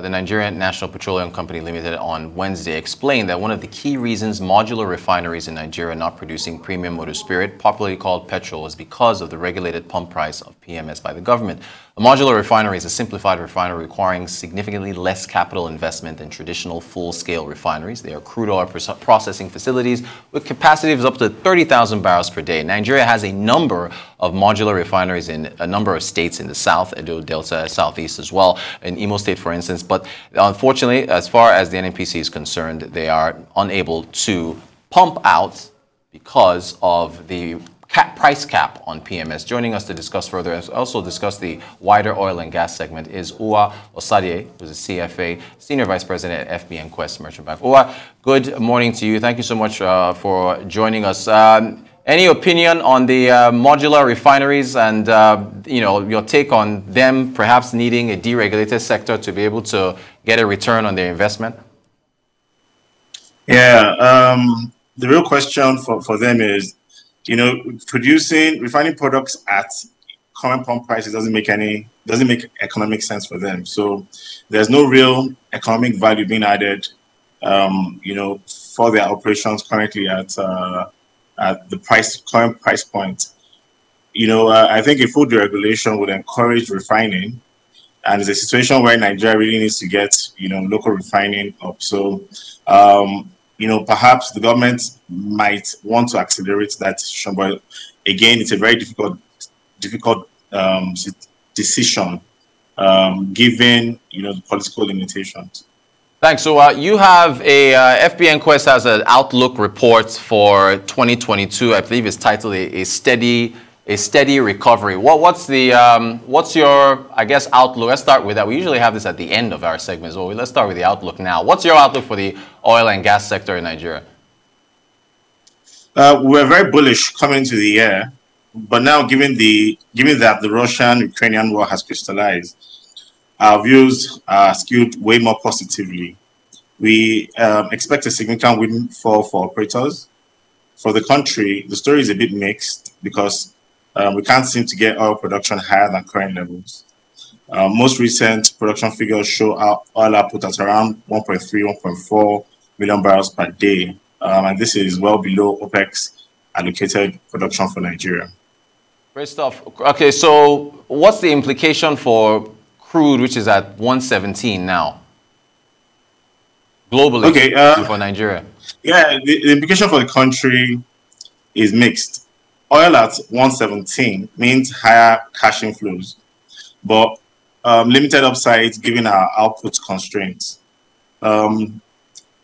the Nigerian National Petroleum Company Limited, on Wednesday explained that one of the key reasons modular refineries in Nigeria are not producing premium motor spirit, popularly called petrol, is because of the regulated pump price of PMS by the government. A modular refinery is a simplified refinery requiring significantly less capital investment than traditional full-scale refineries. They are crude oil processing facilities with capacities up to 30,000 barrels per day. Nigeria has a number of modular refineries in a number of states in the south, Edo, Delta, southeast as well, in Imo State, for instance. But unfortunately, as far as the NNPC is concerned, they are unable to pump out because of the price cap on PMS. Joining us to discuss further and also discuss the wider oil and gas segment is Uwa Osadie, who's a CFA, Senior Vice President at FBN Quest Merchant Bank. Uwa, good morning to you. Thank you so much for joining us. Any opinion on the modular refineries and your take on them perhaps needing a deregulated sector to be able to get a return on their investment? Yeah, the real question for them is, refining products at current pump prices doesn't make economic sense for them. So there's no real economic value being added, for their operations currently at the current price point. I think a full deregulation would encourage refining, and it's a situation where Nigeria really needs to get, local refining up. So, perhaps the government might want to accelerate that decision, but again, it's a very difficult decision, given, the political limitations. Thanks. So you have a FBN Quest has an outlook report for 2022. I believe it's titled a steady recovery. What's your, I guess, outlook? Let's start with that. We usually have this at the end of our segments. Well, let's start with the outlook now. What's your outlook for the oil and gas sector in Nigeria? We're very bullish coming into the year, but now given that the Russian-Ukrainian war has crystallized, our views are skewed way more positively. We expect a significant windfall for operators. For the country, the story is a bit mixed because we can't seem to get oil production higher than current levels. Most recent production figures show oil output at around 1.3, 1.4 million barrels per day. And this is well below OPEC's allocated production for Nigeria. Great stuff. Okay, so what's the implication for crude, which is at 117 now, globally, for Nigeria? Yeah, the implication for the country is mixed. Oil at 117 means higher cash inflows, but limited upsides given our output constraints.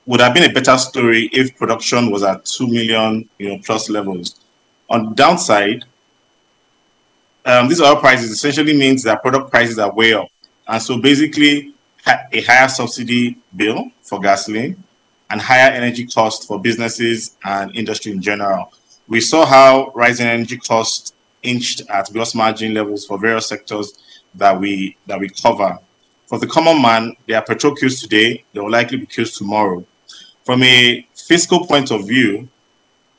Would have been a better story if production was at 2 million plus levels. On the downside, these oil prices essentially means that product prices are way up. And so basically a higher subsidy bill for gasoline and higher energy costs for businesses and industry in general. We saw how rising energy costs inched at gross margin levels for various sectors that we cover. For the common man, there are petrol queues today, there will likely be queues tomorrow. From a fiscal point of view,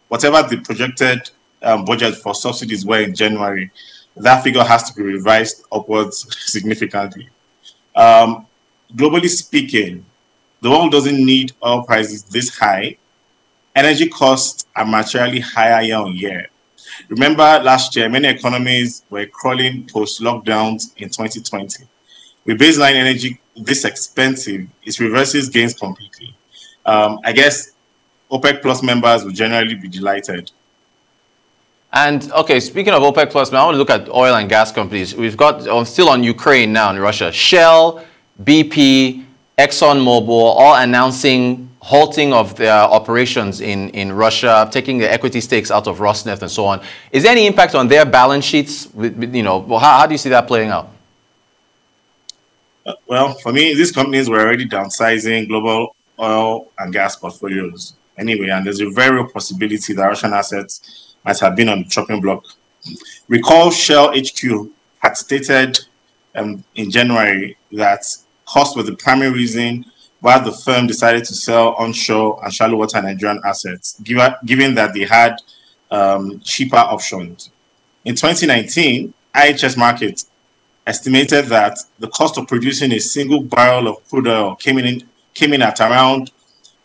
whatever the projected budget for subsidies were in January, that figure has to be revised upwards significantly. Globally speaking, the world doesn't need oil prices this high. Energy costs are materially higher year on year. Remember last year, many economies were crawling post-lockdowns in 2020. With baseline energy this expensive, it reverses gains completely. I guess OPEC Plus members will generally be delighted. And okay, speaking of OPEC Plus, now I want to look at oil and gas companies. We've got still on Ukraine now in Russia, Shell, BP, ExxonMobil, all announcing halting of their operations in Russia, taking the equity stakes out of Rosneft and so on. Is there any impact on their balance sheets? How do you see that playing out? Well, for me, these companies were already downsizing global oil and gas portfolios anyway, and there's a very real possibility that Russian assets might have been on the chopping block. Recall Shell HQ had stated in January that cost was the primary reason why the firm decided to sell onshore and shallow water Nigerian assets, given that they had cheaper options. In 2019, IHS Markit estimated that the cost of producing a single barrel of crude oil came in at around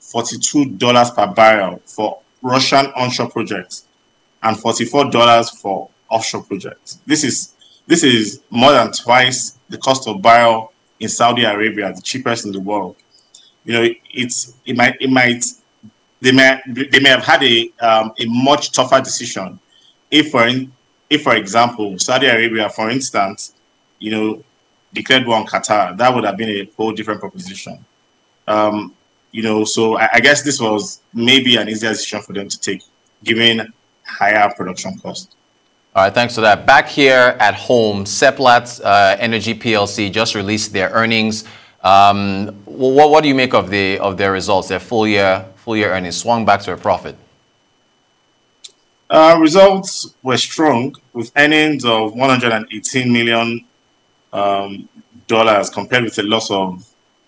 $42 per barrel for Russian onshore projects and $44 for offshore projects. This is more than twice the cost of barrel in Saudi Arabia, the cheapest in the world. You know, they may have had a much tougher decision if, for example, Saudi Arabia, for instance, you know, declared war on Qatar. That would have been a whole different proposition. You know, so I guess this was maybe an easier decision for them to take, given higher production cost. All right, thanks for that. Back here at home, Seplat Energy PLC just released their earnings. What do you make of their results? Their full year earnings swung back to a profit. Results were strong with earnings of $118 million compared with a loss of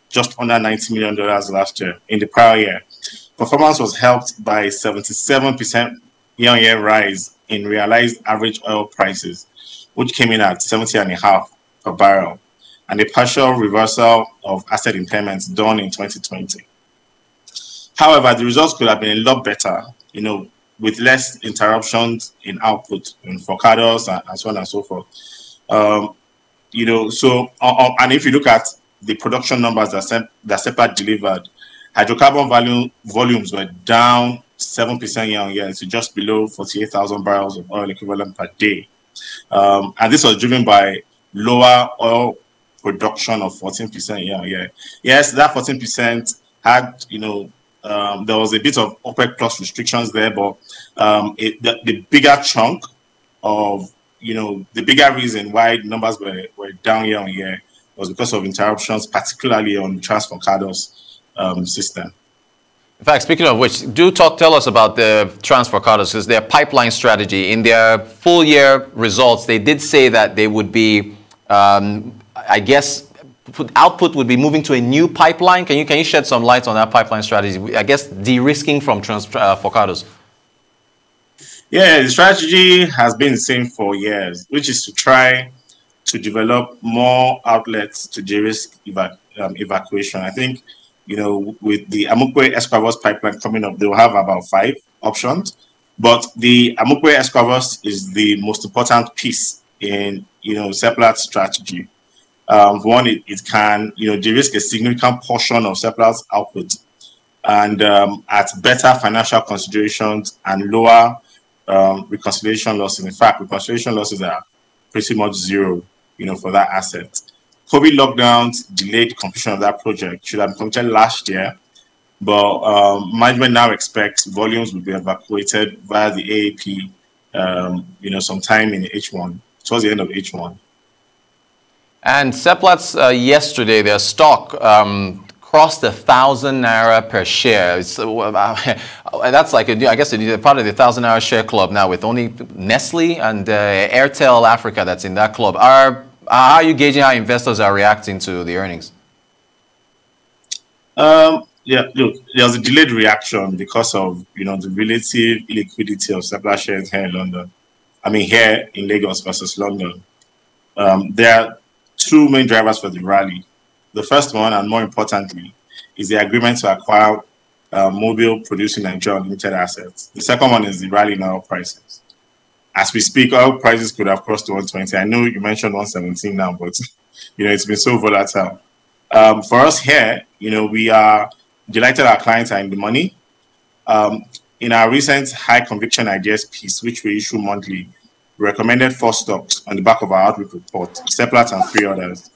just under $90 million last year in the prior year. Performance was helped by 77% year-on-year rise in realized average oil prices, which came in at $70.5 per barrel, and a partial reversal of asset impairments done in 2020. However, the results could have been a lot better, you know, with less interruptions in output in forecasts and so on and so forth. You know, so and if you look at the production numbers that Seplat delivered, hydrocarbon volumes were down 7% year-on-year to just below 48,000 barrels of oil equivalent per day. And this was driven by lower oil production of 14% year-on-year. Yes, that 14% had, you know, there was a bit of OPEC plus restrictions there, but the bigger chunk of, you know, the bigger reason why numbers were down year-on-year was because of interruptions, particularly on the transfer CADOS system. In fact, speaking of which, tell us about the transfer CADOS, because their pipeline strategy. In their full year results, they did say that they would be, I guess, output would be moving to a new pipeline. Can you shed some light on that pipeline strategy? I guess de-risking from CADOS. Yeah, the strategy has been the same for years, which is to try to develop more outlets to de-risk evacuation. I think, you know, with the Amukwe-Escravos pipeline coming up, they'll have about 5 options. But the Amukwe-Escravos is the most important piece in, you know, Seplat's strategy. One, it can, you know, de-risk a significant portion of Seplat's output, and at better financial considerations and lower reconciliation losses. In fact, reconciliation losses are pretty much zero, you know, for that asset. COVID lockdowns delayed the completion of that project. Should have completed last year, but management now expects volumes will be evacuated via the AAP, you know, sometime in H1, towards the end of H1. And Seplat's yesterday, their stock crossed 1,000 naira per share. That's like, I guess, part of the 1,000 naira share club now, with only Nestle and Airtel Africa that's in that club. How are you gauging how investors are reacting to the earnings? Yeah, look, there's a delayed reaction because of, you know, the relative illiquidity of Seplat shares here in London. I mean, here in Lagos versus London. There are 2 main drivers for the rally. The first one, and more importantly, is the agreement to acquire Mobile Producing Nigeria Limited assets. The second one is the rally in oil prices. As we speak, oil prices could have crossed to 120. I know you mentioned 117 now, but, you know, it's been so volatile. For us here, you know, we are delighted our clients are in the money. In our recent high conviction ideas piece, which we issue monthly, we recommended 4 stocks on the back of our outlook report, Seplat and 3 others.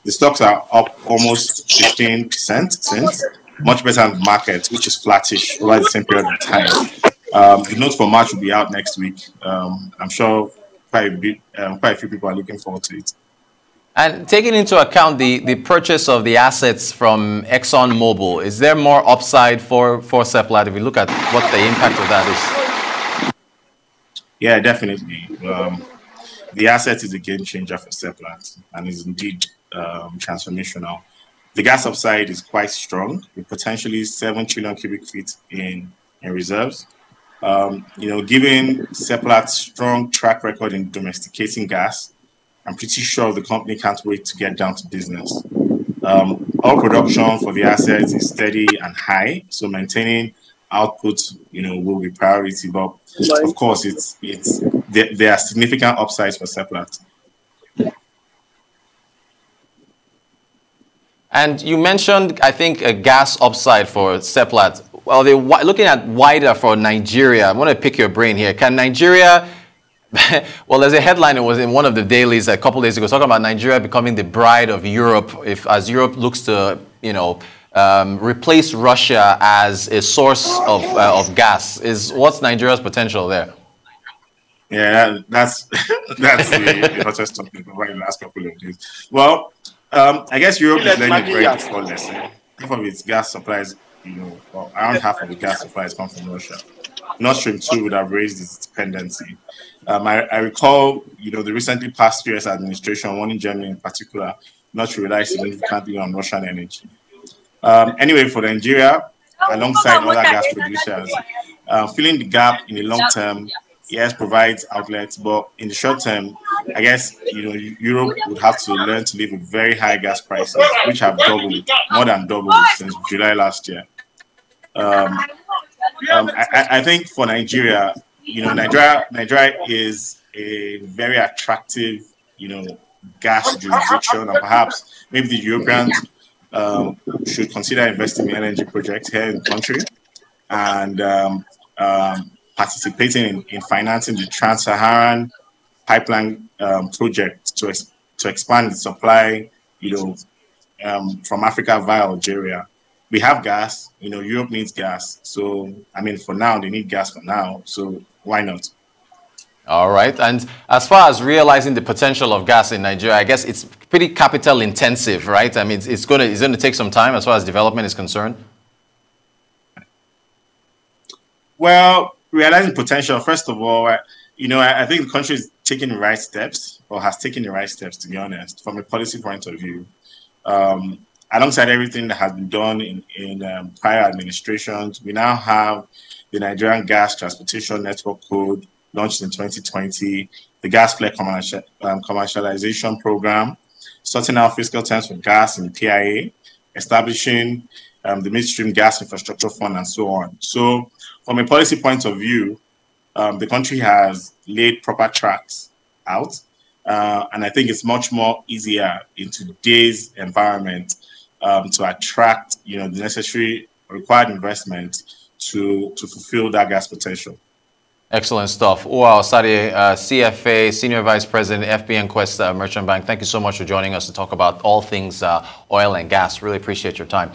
The stocks are up almost 15% since, much better than the market, which is flattish over the same period of time. The note for March will be out next week. I'm sure quite a few people are looking forward to it. And taking into account the purchase of the assets from ExxonMobil, is there more upside for Seplat if we look at what the impact of that is? Yeah, definitely. The asset is a game changer for Seplat and is indeed transformational. The gas upside is quite strong, with potentially 7 trillion cubic feet in reserves. You know, given Seplat's strong track record in domesticating gas, I'm pretty sure the company can't wait to get down to business. Oil production for the assets is steady and high, so maintaining output, will be priority. But of course, there are significant upsides for Seplat. And you mentioned, I think, a gas upside for Seplat. Well, looking at wider for Nigeria. I want to pick your brain here. Can Nigeria? Well, there's a headline. It was in one of the dailies a couple days ago, talking about Nigeria becoming the bride of Europe, as Europe looks to, replace Russia as a source of gas. What's Nigeria's potential there? Yeah, that's the hottest topic over the last couple of days. Well, I guess Europe is learning a very difficult lesson. Half of its gas supplies, around half of the gas supplies come from Russia. Nord Stream 2 would have raised its dependency. I recall, the recently passed US administration, one in Germany in particular, not to rely significantly on Russian energy. Anyway, for Nigeria, alongside other gas producers, filling the gap in the long term, yes, provides outlets, but in the short term, I guess, Europe would have to learn to live with very high gas prices, which have doubled, more than doubled since July last year. I think for Nigeria, Nigeria is a very attractive, gas jurisdiction, and perhaps maybe the Europeans should consider investing in energy projects here in the country and participating in financing the Trans-Saharan pipeline project to expand the supply, from Africa via Algeria. We have gas, Europe needs gas. So, for now, they need gas for now. So why not? All right. And as far as realizing the potential of gas in Nigeria, I guess it's pretty capital intensive, right? It's going to take some time as far as development is concerned. Well, realizing potential, first of all, I think the country is taking the right steps, or has taken the right steps, to be honest, from a policy point of view. Alongside everything that has been done in prior administrations, we now have the Nigerian Gas Transportation Network Code launched in 2020, the Gas Flare Commercialization Program, sorting out fiscal terms for gas in PIA, establishing the Midstream Gas Infrastructure Fund, and so on. So from a policy point of view, the country has laid proper tracks out, and I think it's much more easier in today's environment to attract, the necessary required investment to fulfill that gas potential. Excellent stuff. Wow, Sadi, CFA, Senior Vice President, FBN Quest Merchant Bank. Thank you so much for joining us to talk about all things oil and gas. Really appreciate your time.